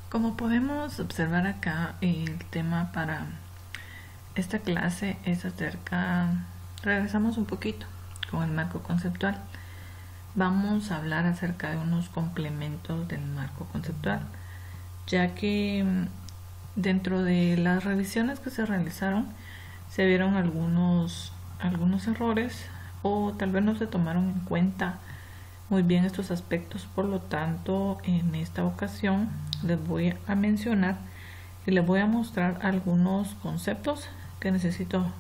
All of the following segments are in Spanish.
Como podemos observar acá, el tema para esta clase es regresamos un poquito con el marco conceptual. Vamos a hablar acerca de unos complementos del marco conceptual, ya que dentro de las revisiones que se realizaron se vieron algunos errores o tal vez no se tomaron en cuenta muy bien estos aspectos. Por lo tanto, en esta ocasión les voy a mencionar y les voy a mostrar algunos conceptos que necesito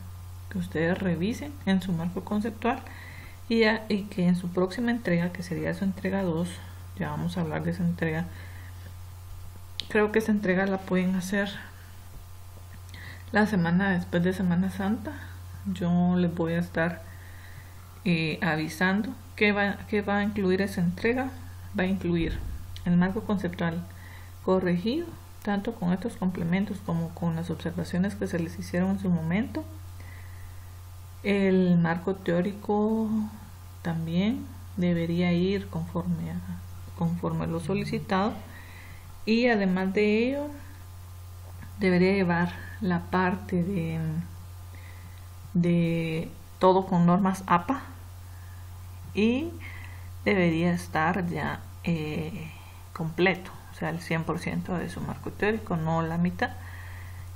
que ustedes revisen en su marco conceptual y que en su próxima entrega, que sería su entrega 2, ya vamos a hablar de esa entrega. Creo que esa entrega la pueden hacer la semana después de Semana Santa. Yo les voy a estar avisando qué va a incluir esa entrega. Va a incluir el marco conceptual corregido, tanto con estos complementos como con las observaciones que se les hicieron en su momento. El marco teórico también debería ir conforme lo solicitado, y además de ello debería llevar la parte de todo con normas APA, y debería estar ya completo, o sea, el 100% de su marco teórico, no la mitad.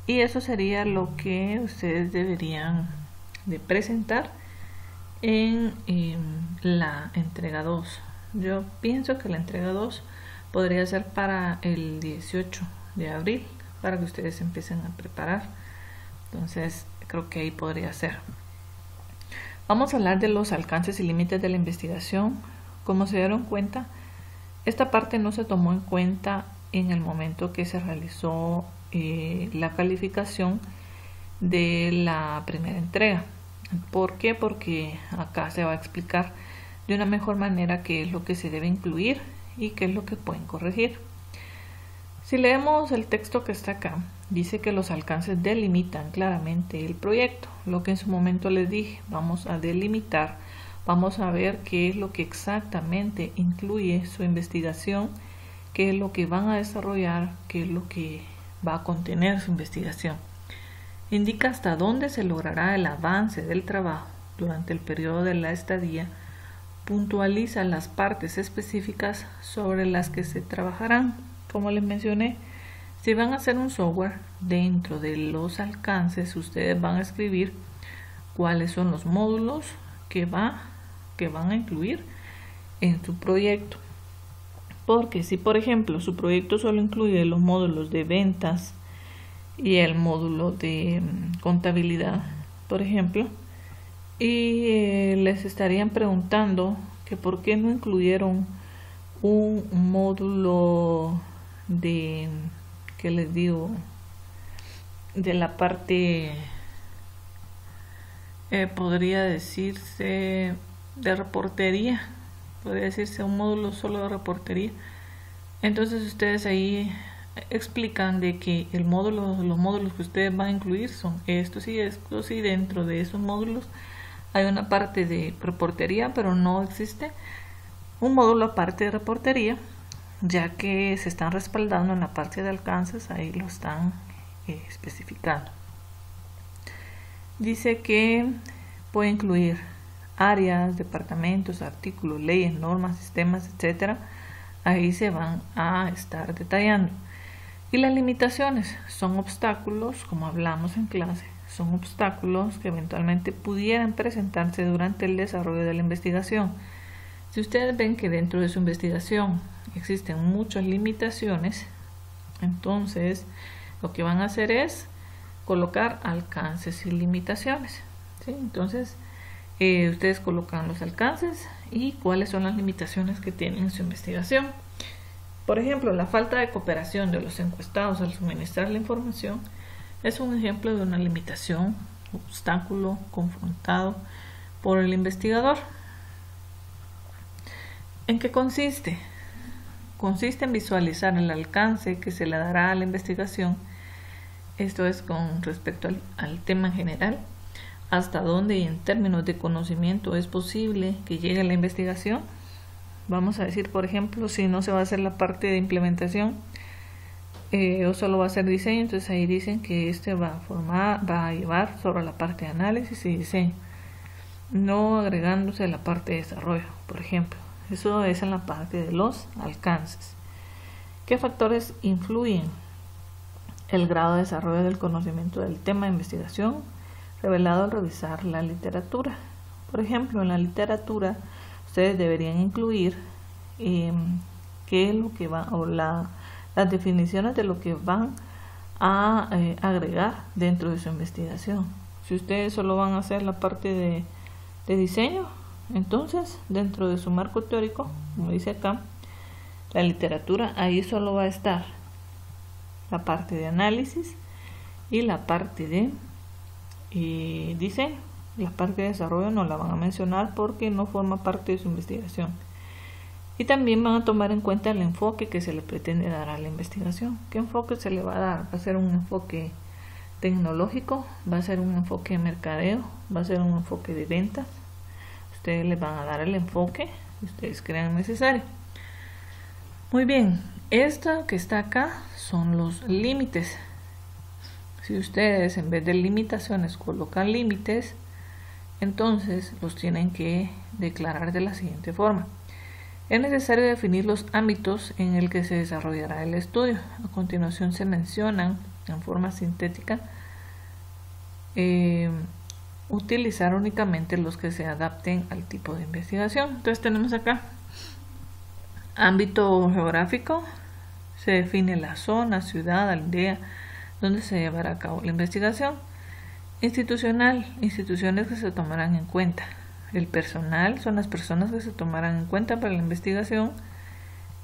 Y eso sería lo que ustedes deberían de presentar en la entrega 2. Yo pienso que la entrega 2 podría ser para el 18 de abril, para que ustedes empiecen a preparar. Entonces creo que ahí podría ser. Vamos a hablar de los alcances y límites de la investigación. Como se dieron cuenta, esta parte no se tomó en cuenta en el momento que se realizó la calificación de la primera entrega. ¿Por qué? Porque acá se va a explicar de una mejor manera qué es lo que se debe incluir y qué es lo que pueden corregir. Si leemos el texto que está acá, dice que los alcances delimitan claramente el proyecto. Lo que en su momento les dije, vamos a delimitar, vamos a ver qué es lo que exactamente incluye su investigación, qué es lo que van a desarrollar, qué es lo que va a contener su investigación. Indica hasta dónde se logrará el avance del trabajo durante el periodo de la estadía, puntualiza las partes específicas sobre las que se trabajarán. Como les mencioné, si van a hacer un software, dentro de los alcances ustedes van a escribir cuáles son los módulos que van a incluir en su proyecto. Porque si, por ejemplo, su proyecto solo incluye los módulos de ventas y el módulo de contabilidad, por ejemplo, y les estarían preguntando que por qué no incluyeron un módulo de, ¿qué les digo?, de la parte, podría decirse de reportería, podría decirse un módulo solo de reportería. Entonces ustedes ahí explican de que los módulos que ustedes van a incluir son estos y estos, y dentro de esos módulos hay una parte de reportería, pero no existe un módulo aparte de reportería, ya que se están respaldando en la parte de alcances, ahí lo están especificando. Dice que puede incluir áreas, departamentos, artículos, leyes, normas, sistemas, etcétera. Ahí se van a estar detallando. Y las limitaciones son obstáculos, como hablamos en clase, son obstáculos que eventualmente pudieran presentarse durante el desarrollo de la investigación. Si ustedes ven que dentro de su investigación existen muchas limitaciones, entonces lo que van a hacer es colocar alcances y limitaciones, ¿sí? Entonces ustedes colocan los alcances y cuáles son las limitaciones que tienen en su investigación. Por ejemplo, la falta de cooperación de los encuestados al suministrar la información es un ejemplo de una limitación, obstáculo confrontado por el investigador. ¿En qué consiste? Consiste en visualizar el alcance que se le dará a la investigación. Esto es con respecto al tema en general, hasta dónde y en términos de conocimiento es posible que llegue la investigación. Vamos a decir, por ejemplo, si no se va a hacer la parte de implementación, o solo va a ser diseño, entonces ahí dicen que este va a llevar sobre la parte de análisis y diseño, no agregándose la parte de desarrollo, por ejemplo. Eso es en la parte de los alcances. ¿Qué factores influyen? El grado de desarrollo del conocimiento del tema de investigación, revelado al revisar la literatura. Por ejemplo, en la literatura ustedes deberían incluir qué es lo que va, o las definiciones de lo que van a agregar dentro de su investigación. Si ustedes solo van a hacer la parte de diseño, entonces dentro de su marco teórico, como dice acá, la literatura, ahí solo va a estar la parte de análisis y la parte de diseño. La parte de desarrollo no la van a mencionar porque no forma parte de su investigación. Y también van a tomar en cuenta el enfoque que se le pretende dar a la investigación. ¿Qué enfoque se le va a dar? ¿Va a ser un enfoque tecnológico? ¿Va a ser un enfoque de mercadeo? ¿Va a ser un enfoque de ventas? Ustedes les van a dar el enfoque que ustedes crean necesario. Muy bien, esta que está acá son los límites. Si ustedes en vez de limitaciones colocan límites, entonces los tienen que declarar de la siguiente forma. Es necesario definir los ámbitos en el que se desarrollará el estudio. A continuación se mencionan en forma sintética utilizar únicamente los que se adapten al tipo de investigación. Entonces tenemos acá ámbito geográfico, se define la zona, ciudad, aldea donde se llevará a cabo la investigación. Institucional, instituciones que se tomarán en cuenta. El personal son las personas que se tomarán en cuenta para la investigación.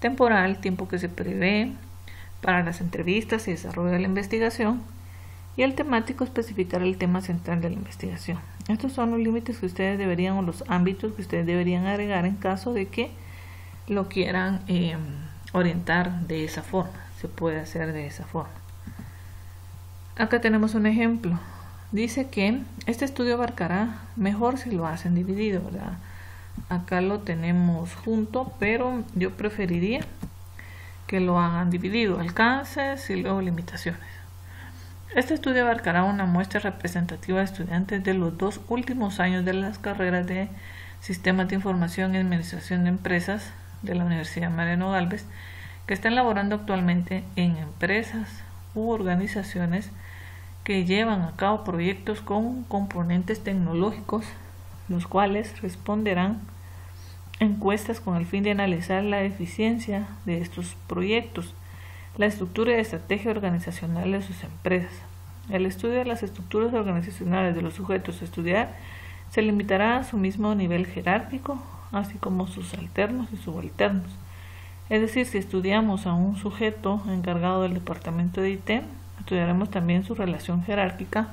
Temporal, tiempo que se prevé para las entrevistas y desarrollo de la investigación. Y el temático, especificar el tema central de la investigación. Estos son los límites que ustedes deberían, o los ámbitos que ustedes deberían agregar en caso de que lo quieran orientar de esa forma. Se puede hacer de esa forma. Acá tenemos un ejemplo. Dice que este estudio abarcará mejor si lo hacen dividido, ¿verdad? Acá lo tenemos junto, pero yo preferiría que lo hagan dividido, alcances y luego limitaciones. Este estudio abarcará una muestra representativa de estudiantes de los 2 últimos años de las carreras de Sistemas de Información y Administración de Empresas de la Universidad Mariano Gálvez, que están laborando actualmente en empresas u organizaciones que llevan a cabo proyectos con componentes tecnológicos, los cuales responderán encuestas con el fin de analizar la eficiencia de estos proyectos, la estructura y estrategia organizacional de sus empresas. El estudio de las estructuras organizacionales de los sujetos a estudiar se limitará a su mismo nivel jerárquico, así como sus alternos y subalternos. Es decir, si estudiamos a un sujeto encargado del departamento de IT, estudiaremos también su relación jerárquica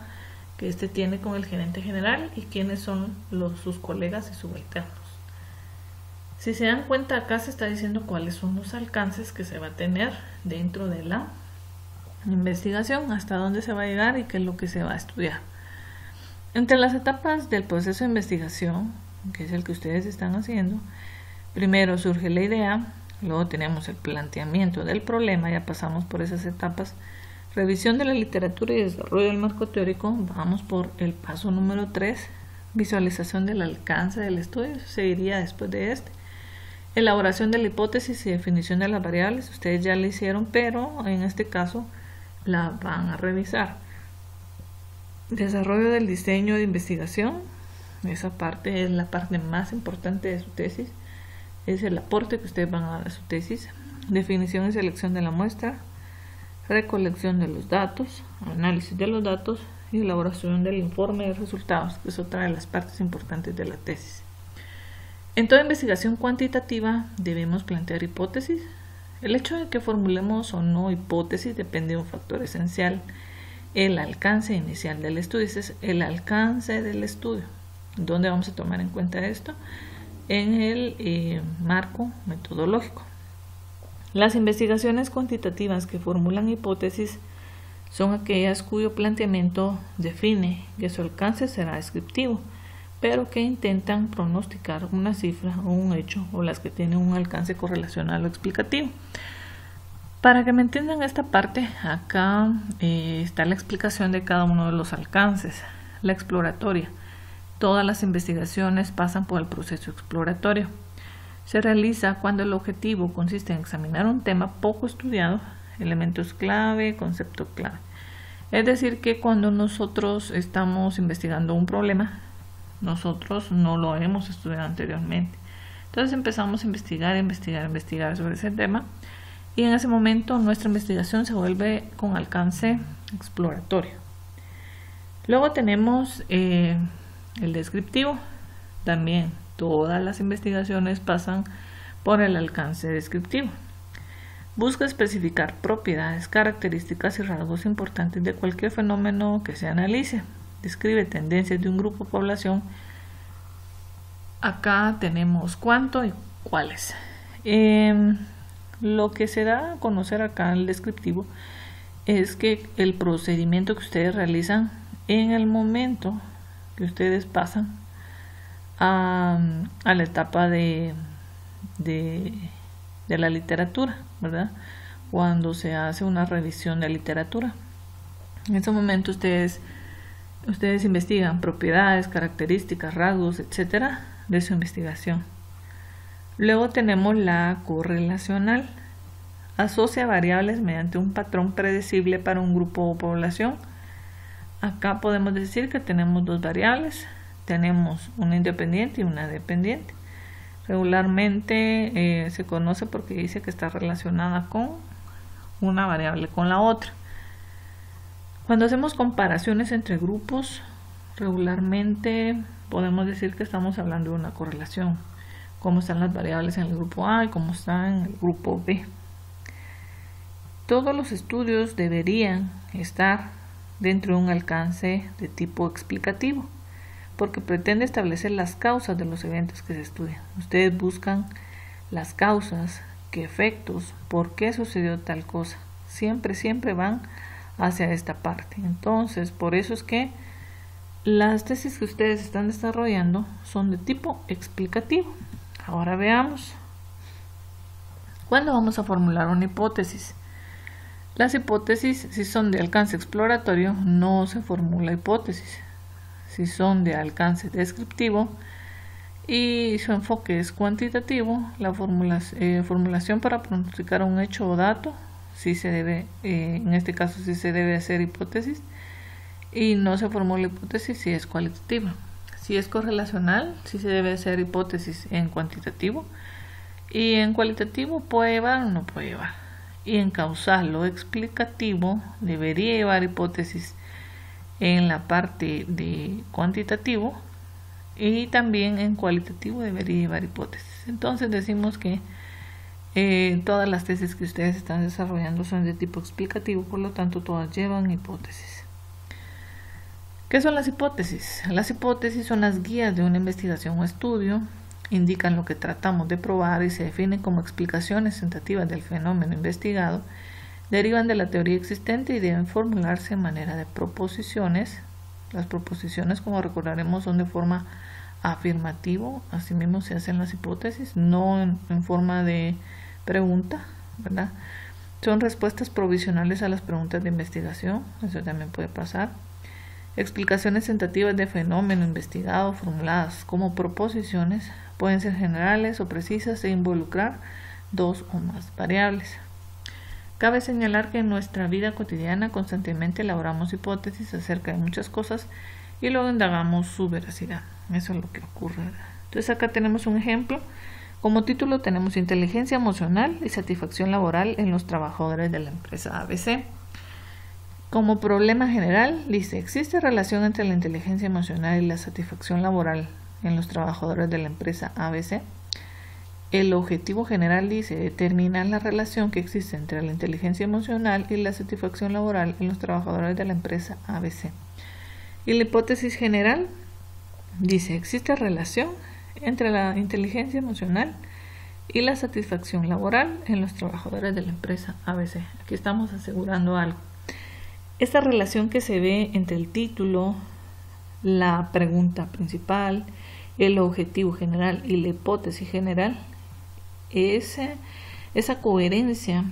que éste tiene con el gerente general y quiénes son sus colegas y subalternos. Si se dan cuenta, acá se está diciendo cuáles son los alcances que se va a tener dentro de la investigación, hasta dónde se va a llegar y qué es lo que se va a estudiar. Entre las etapas del proceso de investigación, que es el que ustedes están haciendo, primero surge la idea, luego tenemos el planteamiento del problema, ya pasamos por esas etapas, revisión de la literatura y desarrollo del marco teórico, vamos por el paso número 3, visualización del alcance del estudio, seguiría después de este. Elaboración de la hipótesis y definición de las variables, ustedes ya la hicieron, pero en este caso la van a revisar. Desarrollo del diseño de investigación, esa parte es la parte más importante de su tesis, es el aporte que ustedes van a dar a su tesis. Definición y selección de la muestra, recolección de los datos, análisis de los datos y elaboración del informe de resultados, que es otra de las partes importantes de la tesis. En toda investigación cuantitativa debemos plantear hipótesis. El hecho de que formulemos o no hipótesis depende de un factor esencial, el alcance inicial del estudio. Ese es el alcance del estudio. ¿Dónde vamos a tomar en cuenta esto? En el marco metodológico. Las investigaciones cuantitativas que formulan hipótesis son aquellas cuyo planteamiento define que su alcance será descriptivo, pero que intentan pronosticar una cifra o un hecho, o las que tienen un alcance correlacional o explicativo. Para que me entiendan esta parte, acá está la explicación de cada uno de los alcances. La exploratoria. Todas las investigaciones pasan por el proceso exploratorio. Se realiza cuando el objetivo consiste en examinar un tema poco estudiado, elementos clave, concepto clave. Es decir, que cuando nosotros estamos investigando un problema, nosotros no lo hemos estudiado anteriormente. Entonces empezamos a investigar sobre ese tema, y en ese momento nuestra investigación se vuelve con alcance exploratorio. Luego tenemos el descriptivo. También todas las investigaciones pasan por el alcance descriptivo. Busca especificar propiedades, características y rasgos importantes de cualquier fenómeno que se analice. Describe tendencias de un grupo de población. Acá tenemos cuánto y cuáles. Lo que se da a conocer acá en el descriptivo es que el procedimiento que ustedes realizan en el momento que ustedes pasan a la etapa de la literatura, ¿verdad? Cuando se hace una revisión de literatura. En ese momento ustedes investigan propiedades, características, rasgos, etcétera, de su investigación. Luego tenemos la correlacional. Asocia variables mediante un patrón predecible para un grupo o población. Acá podemos decir que tenemos dos variables. Tenemos una independiente y una dependiente. Regularmente se conoce porque dice que está relacionada con una variable con la otra. Cuando hacemos comparaciones entre grupos, regularmente podemos decir que estamos hablando de una correlación. Cómo están las variables en el grupo A y cómo están en el grupo B. Todos los estudios deberían estar dentro de un alcance de tipo explicativo, porque pretende establecer las causas de los eventos que se estudian. Ustedes buscan las causas, qué efectos, por qué sucedió tal cosa. Siempre van hacia esta parte. Entonces, por eso es que las tesis que ustedes están desarrollando son de tipo explicativo. Ahora veamos. ¿Cuándo vamos a formular una hipótesis? Las hipótesis, si son de alcance exploratorio, no se formula hipótesis. Si son de alcance descriptivo y su enfoque es cuantitativo, la formulación para pronosticar un hecho o dato, sí se debe, en este caso sí se debe hacer hipótesis, y no se formula hipótesis si es cualitativa. Si es correlacional, sí se debe hacer hipótesis en cuantitativo, y en cualitativo puede llevar o no puede llevar. Y en causal o explicativo debería llevar hipótesis en la parte de cuantitativo, y también en cualitativo debería llevar hipótesis. Entonces decimos que todas las tesis que ustedes están desarrollando son de tipo explicativo, por lo tanto todas llevan hipótesis. ¿Qué son las hipótesis? Las hipótesis son las guías de una investigación o estudio, indican lo que tratamos de probar y se definen como explicaciones tentativas del fenómeno investigado, derivan de la teoría existente y deben formularse en manera de proposiciones. Las proposiciones, como recordaremos, son de forma afirmativa, asimismo se hacen las hipótesis, no en forma de pregunta, ¿verdad? Son respuestas provisionales a las preguntas de investigación, eso también puede pasar. Explicaciones tentativas de fenómeno investigado formuladas como proposiciones pueden ser generales o precisas e involucrar dos o más variables. Cabe señalar que en nuestra vida cotidiana constantemente elaboramos hipótesis acerca de muchas cosas y luego indagamos su veracidad. Eso es lo que ocurre. Entonces acá tenemos un ejemplo. Como título tenemos inteligencia emocional y satisfacción laboral en los trabajadores de la empresa ABC. Como problema general, dice, ¿existe relación entre la inteligencia emocional y la satisfacción laboral en los trabajadores de la empresa ABC? El objetivo general dice, determinar la relación que existe entre la inteligencia emocional y la satisfacción laboral en los trabajadores de la empresa ABC. Y la hipótesis general dice, ¿existe relación entre la inteligencia emocional y la satisfacción laboral en los trabajadores de la empresa ABC? Aquí estamos asegurando algo. Esta relación que se ve entre el título, la pregunta principal, el objetivo general y la hipótesis general, esa coherencia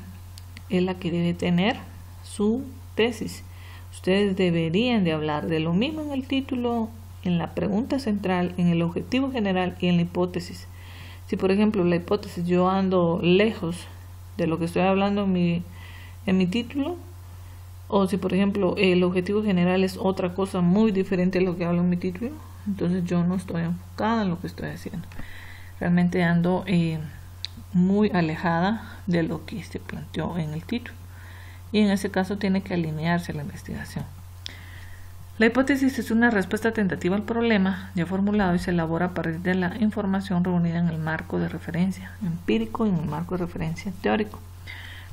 es la que debe tener su tesis. Ustedes deberían de hablar de lo mismo en el título, en la pregunta central, en el objetivo general y en la hipótesis. Si por ejemplo la hipótesis yo ando lejos de lo que estoy hablando en mi título, o si por ejemplo el objetivo general es otra cosa muy diferente a lo que hablo en mi título, entonces yo no estoy enfocada en lo que estoy haciendo. Realmente ando muy alejada de lo que se planteó en el título, y en ese caso tiene que alinearse la investigación. La hipótesis es una respuesta tentativa al problema ya formulado y se elabora a partir de la información reunida en el marco de referencia empírico y en el marco de referencia teórico.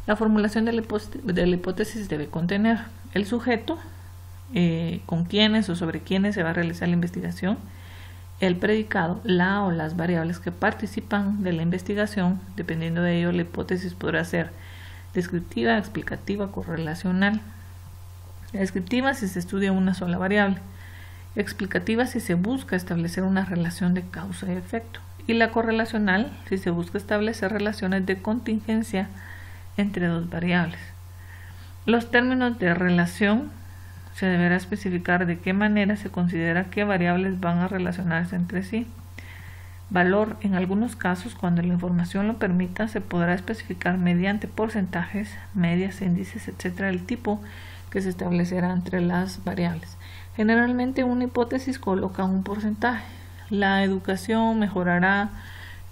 La formulación de la hipótesis debe contener el sujeto, con quiénes o sobre quiénes se va a realizar la investigación, el predicado, la o las variables que participan de la investigación. Dependiendo de ello, la hipótesis podrá ser descriptiva, explicativa, correlacional. Descriptiva si se estudia una sola variable, explicativa si se busca establecer una relación de causa y efecto, y la correlacional si se busca establecer relaciones de contingencia entre dos variables. Los términos de relación se deberá especificar de qué manera se considera qué variables van a relacionarse entre sí. Valor: en algunos casos, cuando la información lo permita, se podrá especificar mediante porcentajes, medias, índices, etc. el tipo que se establecerá entre las variables. Generalmente una hipótesis coloca un porcentaje. La educación mejorará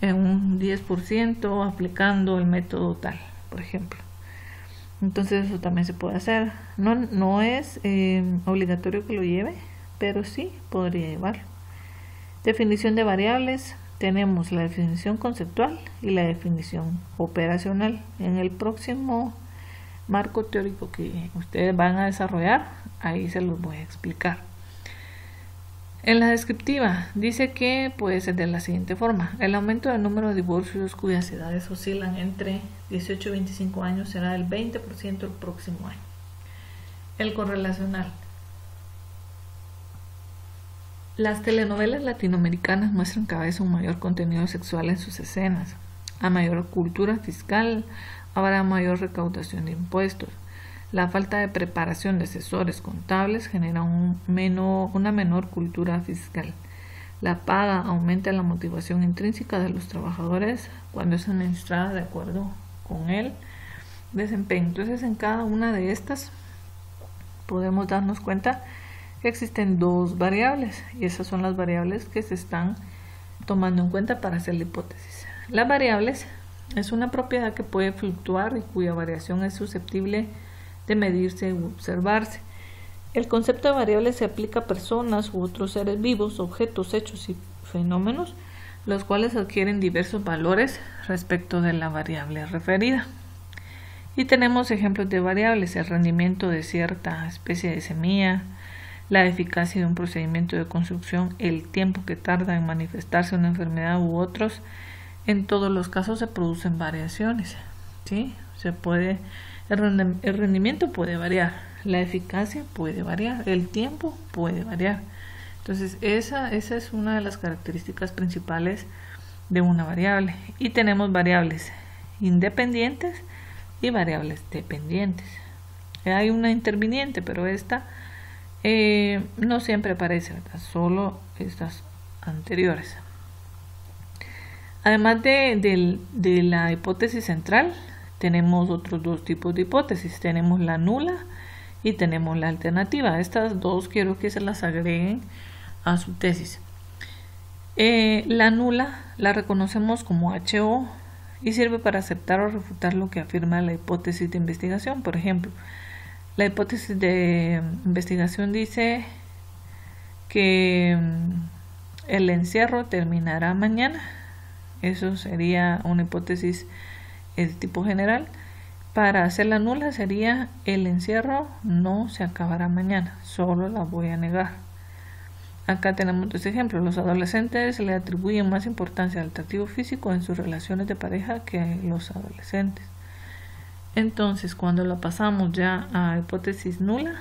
en un 10% aplicando el método tal, por ejemplo. Entonces eso también se puede hacer. No es obligatorio que lo lleve, pero sí podría llevarlo. Definición de variables. Tenemos la definición conceptual y la definición operacional. En el próximo marco teórico que ustedes van a desarrollar, ahí se los voy a explicar. En la descriptiva dice que puede ser de la siguiente forma: el aumento del número de divorcios cuyas edades oscilan entre 18 y 25 años será del 20% el próximo año. El correlacional: las telenovelas latinoamericanas muestran cada vez un mayor contenido sexual en sus escenas. A mayor cultura fiscal habrá mayor recaudación de impuestos. La falta de preparación de asesores contables genera una menor cultura fiscal. La paga aumenta la motivación intrínseca de los trabajadores cuando es administrada de acuerdo con el desempeño. Entonces, en cada una de estas podemos darnos cuenta que existen dos variables, y esas son las variables que se están tomando en cuenta para hacer la hipótesis. Las variables es una propiedad que puede fluctuar y cuya variación es susceptible de medirse u observarse. El concepto de variables se aplica a personas u otros seres vivos, objetos, hechos y fenómenos, los cuales adquieren diversos valores respecto de la variable referida. Y tenemos ejemplos de variables: el rendimiento de cierta especie de semilla, la eficacia de un procedimiento de construcción, el tiempo que tarda en manifestarse una enfermedad u otros. En todos los casos se producen variaciones, ¿sí? El rendimiento puede variar, la eficacia puede variar, el tiempo puede variar. Entonces esa es una de las características principales de una variable. Y tenemos variables independientes y variables dependientes. Hay una interviniente, pero esta no siempre aparece, ¿verdad? Solo estas anteriores. Además de la hipótesis central, tenemos otros dos tipos de hipótesis. Tenemos la nula y tenemos la alternativa. Estas dos quiero que se las agreguen a su tesis. La nula la reconocemos como HO y sirve para aceptar o refutar lo que afirma la hipótesis de investigación. Por ejemplo, la hipótesis de investigación dice que el encierro terminará mañana. Eso sería una hipótesis de tipo general. Para hacerla nula sería: el encierro no se acabará mañana, solo la voy a negar. Acá tenemos dos ejemplos. Los adolescentes le atribuyen más importancia al atractivo físico en sus relaciones de pareja que los adolescentes. Entonces, cuando lo pasamos ya a hipótesis nula,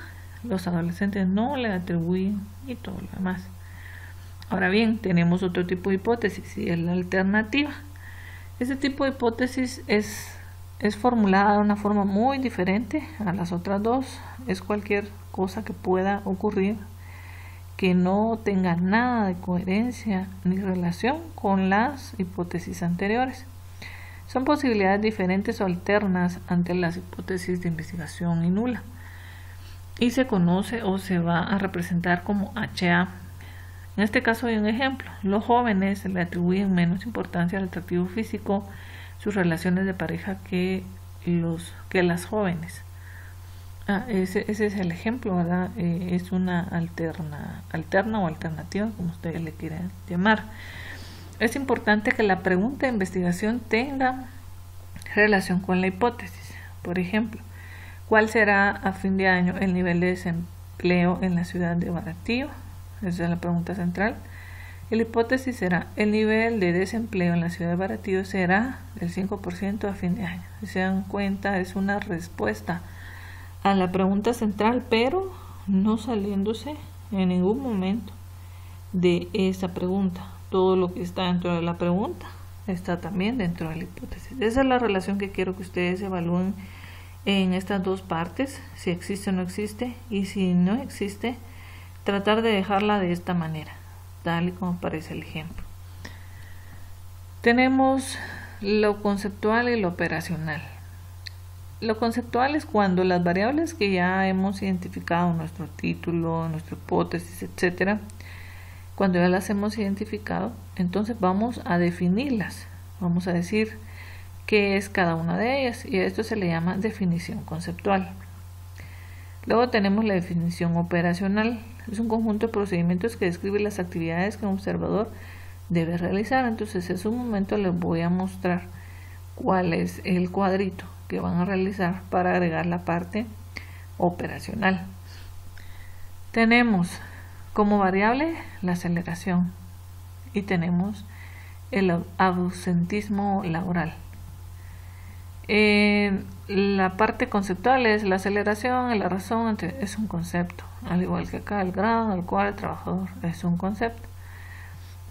los adolescentes no le atribuyen y todo lo demás. Ahora bien, tenemos otro tipo de hipótesis y es la alternativa. Este tipo de hipótesis es es formulada de una forma muy diferente a las otras dos. Es cualquier cosa que pueda ocurrir que no tenga nada de coherencia ni relación con las hipótesis anteriores. Son posibilidades diferentes o alternas ante las hipótesis de investigación y nula, y se conoce o se va a representar como HA. En este caso hay un ejemplo. Los jóvenes le atribuyen menos importancia al atractivo físico, sus relaciones de pareja que las jóvenes. Ese es el ejemplo, ¿verdad? Es una alterna o alternativa, como ustedes le quieran llamar. Es importante que la pregunta de investigación tenga relación con la hipótesis. Por ejemplo, ¿cuál será a fin de año el nivel de desempleo en la ciudad de Baratillo? Esa es la pregunta central. Y la hipótesis será: el nivel de desempleo en la ciudad de Baratillo será del 5% a fin de año. Si se dan cuenta, es una respuesta a la pregunta central, pero no saliéndose en ningún momento de esa pregunta. Todo lo que está dentro de la pregunta está también dentro de la hipótesis. Esa es la relación que quiero que ustedes evalúen en estas dos partes, si existe o no existe, y si no existe, tratar de dejarla de esta manera, tal y como aparece el ejemplo. Tenemos lo conceptual y lo operacional. Lo conceptual es cuando las variables que ya hemos identificado en nuestro título, nuestra hipótesis, etcétera, cuando ya las hemos identificado, entonces vamos a definirlas. Vamos a decir qué es cada una de ellas, y a esto se le llama definición conceptual. Luego tenemos la definición operacional. Es un conjunto de procedimientos que describe las actividades que un observador debe realizar. Entonces, en un momento les voy a mostrar cuál es el cuadrito que van a realizar para agregar la parte operacional. Tenemos como variable la aceleración y tenemos el ausentismo laboral. La parte conceptual es la aceleración y la razón, es un concepto, al igual que acá el grado al cual el trabajador es un concepto.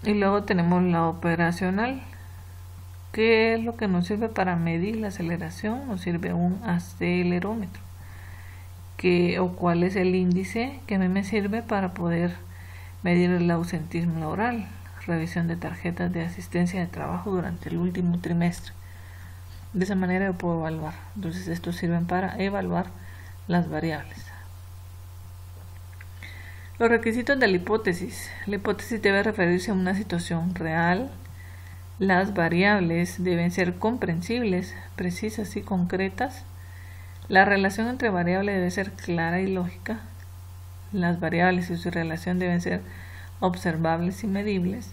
Y luego tenemos la operacional, que es lo que nos sirve para medir la aceleración. Nos sirve un acelerómetro, o cuál es el índice que a mí me sirve para poder medir el ausentismo laboral, revisión de tarjetas de asistencia de trabajo durante el último trimestre. De esa manera yo puedo evaluar. Entonces estos sirven para evaluar las variables. Los requisitos de la hipótesis. La hipótesis debe referirse a una situación real. Las variables deben ser comprensibles, precisas y concretas. La relación entre variables debe ser clara y lógica. Las variables y su relación deben ser observables y medibles.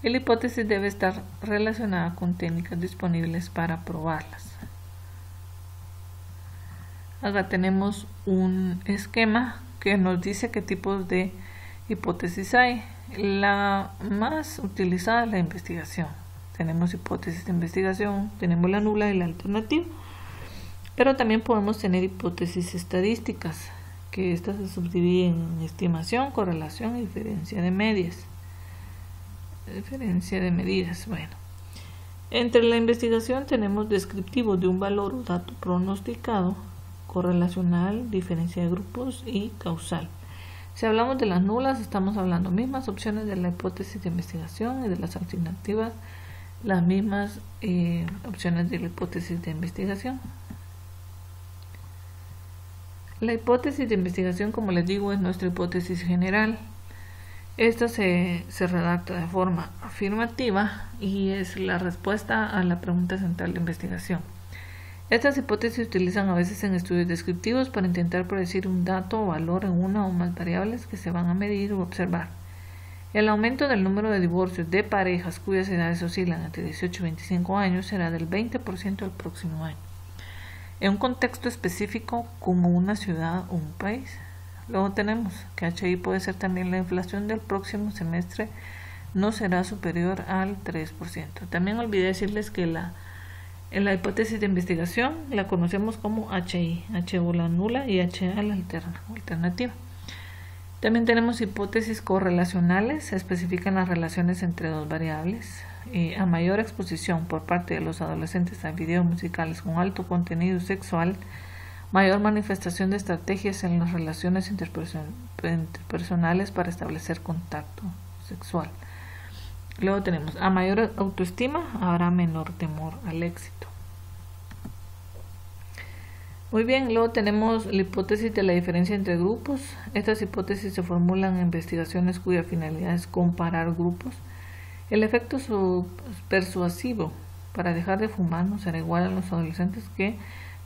Y la hipótesis debe estar relacionada con técnicas disponibles para probarlas. Acá tenemos un esquema que nos dice qué tipos de hipótesis hay. La más utilizada es la investigación. Tenemos hipótesis de investigación, tenemos la nula y la alternativa. Pero también podemos tener hipótesis estadísticas, que estas se subdividen en estimación, correlación y diferencia de medidas. Bueno, entre la investigación tenemos descriptivos de un valor o dato pronosticado, correlacional, diferencia de grupos y causal. Si hablamos de las nulas, estamos hablando mismas opciones de la hipótesis de investigación, y de las alternativas las mismas opciones de la hipótesis de investigación. La hipótesis de investigación, como les digo, es nuestra hipótesis general. Esta se redacta de forma afirmativa y es la respuesta a la pregunta central de investigación. Estas hipótesis se utilizan a veces en estudios descriptivos para intentar predecir un dato o valor en una o más variables que se van a medir o observar. El aumento del número de divorcios de parejas cuyas edades oscilan entre 18 y 25 años será del 20% el próximo año, en un contexto específico como una ciudad o un país. Luego tenemos que HI puede ser también la inflación del próximo semestre no será superior al 3%. También olvidé decirles que en la hipótesis de investigación la conocemos como HI, HO la nula y HA la alternativa. También tenemos hipótesis correlacionales, se especifican las relaciones entre dos variables. a mayor exposición por parte de los adolescentes a videos musicales con alto contenido sexual, mayor manifestación de estrategias en las relaciones interpersonales para establecer contacto sexual. Luego tenemos, a mayor autoestima habrá menor temor al éxito. Muy bien, luego tenemos la hipótesis de la diferencia entre grupos. Estas hipótesis se formulan en investigaciones cuya finalidad es comparar grupos. El efecto persuasivo para dejar de fumar no será igual a los adolescentes que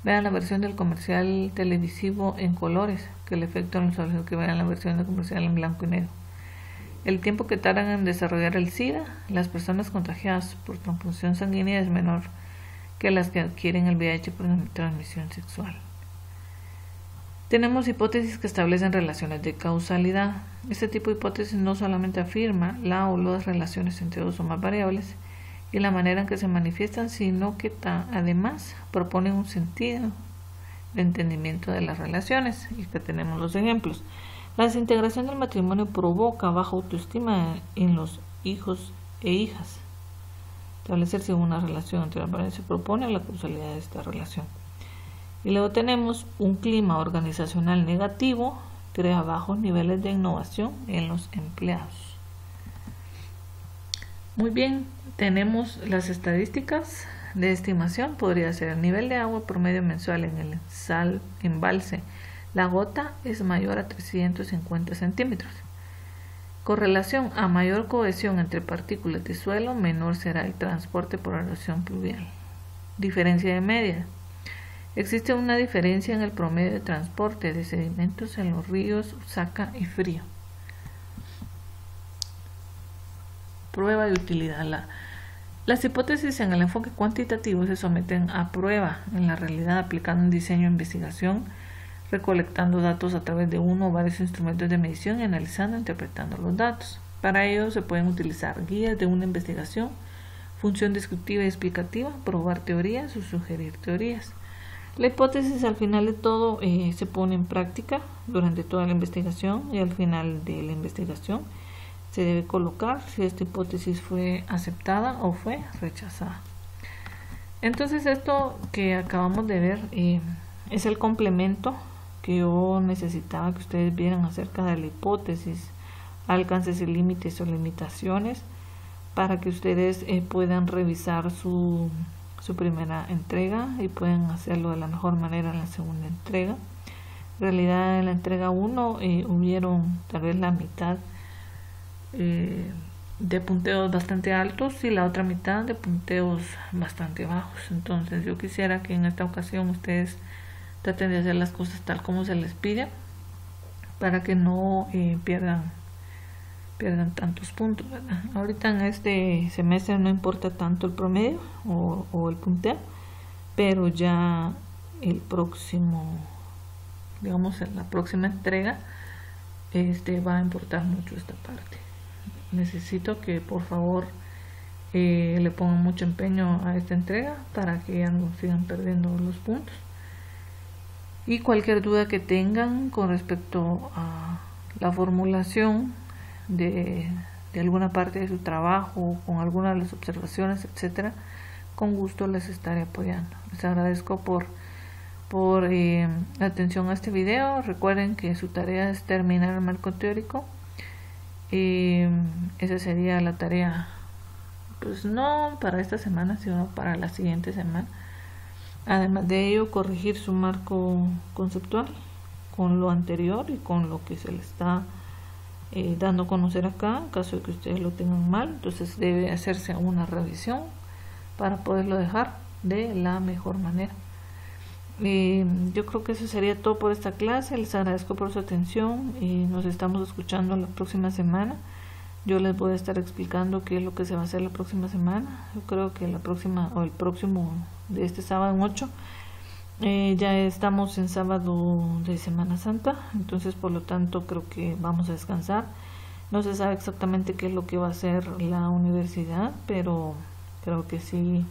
vean la versión del comercial televisivo en colores que el efecto en los adolescentes que vean la versión del comercial en blanco y negro. El tiempo que tardan en desarrollar el SIDA, las personas contagiadas por transfusión sanguínea es menor que las que adquieren el VIH por transmisión sexual. Tenemos hipótesis que establecen relaciones de causalidad. Este tipo de hipótesis no solamente afirma la o las relaciones entre dos o más variables y la manera en que se manifiestan, sino que además propone un sentido de entendimiento de las relaciones. Y que tenemos los ejemplos. La desintegración del matrimonio provoca baja autoestima en los hijos e hijas. Establecerse una relación entre las parejas se propone la causalidad de esta relación. Y luego tenemos un clima organizacional negativo, crea bajos niveles de innovación en los empleados. Muy bien, tenemos las estadísticas de estimación. Podría ser el nivel de agua promedio mensual en el embalse. La gota es mayor a 350 centímetros. Correlación: a mayor cohesión entre partículas de suelo, menor será el transporte por erosión pluvial. Diferencia de media: existe una diferencia en el promedio de transporte de sedimentos en los ríos Usaca y Frío. Prueba de utilidad: las hipótesis en el enfoque cuantitativo se someten a prueba en la realidad aplicando un diseño de investigación, recolectando datos a través de uno o varios instrumentos de medición y analizando e interpretando los datos. Para ello se pueden utilizar guías de una investigación, función descriptiva y explicativa, probar teorías o sugerir teorías. La hipótesis al final de todo se pone en práctica durante toda la investigación y al final de la investigación se debe colocar si esta hipótesis fue aceptada o fue rechazada. Entonces esto que acabamos de ver es el complemento que yo necesitaba que ustedes vieran acerca de la hipótesis, alcances y límites o limitaciones, para que ustedes puedan revisar su primera entrega y puedan hacerlo de la mejor manera en la segunda entrega. En realidad en la entrega 1 hubieron tal vez la mitad de punteos bastante altos y la otra mitad de punteos bastante bajos. Entonces yo quisiera que en esta ocasión ustedes traten de hacer las cosas tal como se les pide para que no pierdan tantos puntos, ¿verdad? Ahorita en este semestre no importa tanto el promedio o el punteo, pero ya el próximo, digamos en la próxima entrega, va a importar mucho esta parte. Necesito que por favor le pongan mucho empeño a esta entrega para que ya no sigan perdiendo los puntos. Y cualquier duda que tengan con respecto a la formulación de alguna parte de su trabajo, con alguna de las observaciones, etcétera, con gusto les estaré apoyando. Les agradezco por la atención a este video. Recuerden que su tarea es terminar el marco teórico. Esa sería la tarea, pues no para esta semana, sino para la siguiente semana. Además de ello, corregir su marco conceptual con lo anterior y con lo que se le está dando a conocer acá, en caso de que ustedes lo tengan mal. Entonces debe hacerse una revisión para poderlo dejar de la mejor manera. Yo creo que eso sería todo por esta clase. Les agradezco por su atención y nos estamos escuchando la próxima semana. Yo les voy a estar explicando qué es lo que se va a hacer la próxima semana. Yo creo que la próxima o el próximo de este sábado en 8 ya estamos en sábado de Semana Santa, entonces por lo tanto creo que vamos a descansar. No se sabe exactamente qué es lo que va a hacer la universidad, pero creo que sí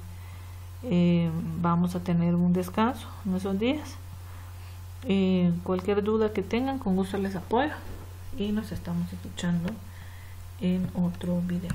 vamos a tener un descanso en esos días. Cualquier duda que tengan, con gusto les apoyo y nos estamos escuchando en otro video.